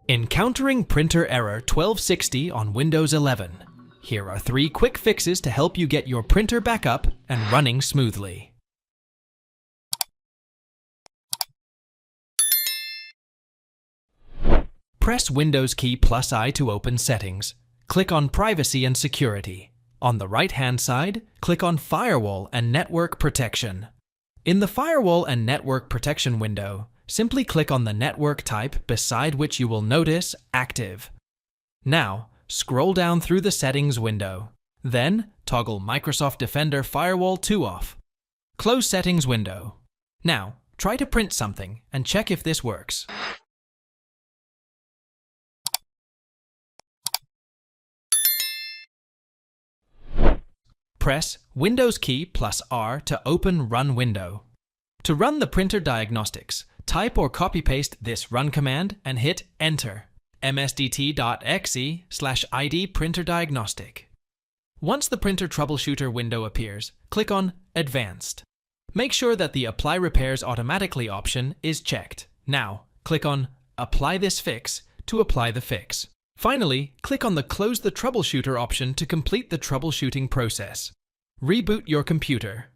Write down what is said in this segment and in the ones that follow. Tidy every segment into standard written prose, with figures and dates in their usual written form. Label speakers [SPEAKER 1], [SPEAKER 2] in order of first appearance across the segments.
[SPEAKER 1] Encountering printer error 1260 on Windows 11. Here are 3 quick fixes to help you get your printer back up and running smoothly. Press Windows key +I to open Settings. Click on Privacy and Security. On the right-hand side, click on Firewall and Network Protection. In the Firewall and Network Protection window, simply click on the network type beside which you will notice Active. Now, scroll down through the Settings window. Then, toggle Microsoft Defender Firewall 2 off. Close Settings window. Now, try to print something and check if this works. Press Windows key +R to open Run window. To run the Printer Diagnostics, type or copy-paste this run command and hit Enter. msdt.exe/id printer diagnostic. Once the printer troubleshooter window appears, click on Advanced. Make sure that the Apply Repairs Automatically option is checked. Now, click on Apply this fix to apply the fix. Finally, click on the Close the Troubleshooter option to complete the troubleshooting process. Reboot your computer.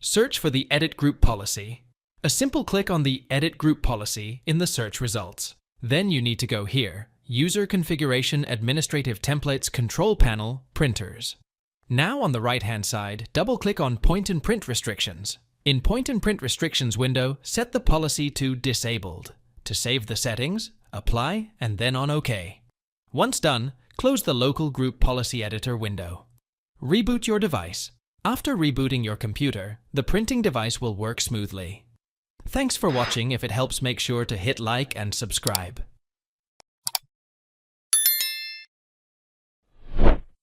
[SPEAKER 1] Search for the Edit Group Policy. A simple click on the Edit Group Policy in the search results. Then you need to go here, User Configuration Administrative Templates Control Panel, Printers. Now on the right-hand side, double-click on Point and Print Restrictions. In Point and Print Restrictions window, set the policy to Disabled. To save the settings, apply, and then on OK. Once done, close the Local Group Policy Editor window. Reboot your device. After rebooting your computer, the printing device will work smoothly. Thanks for watching. If it helps, make sure to hit like and subscribe.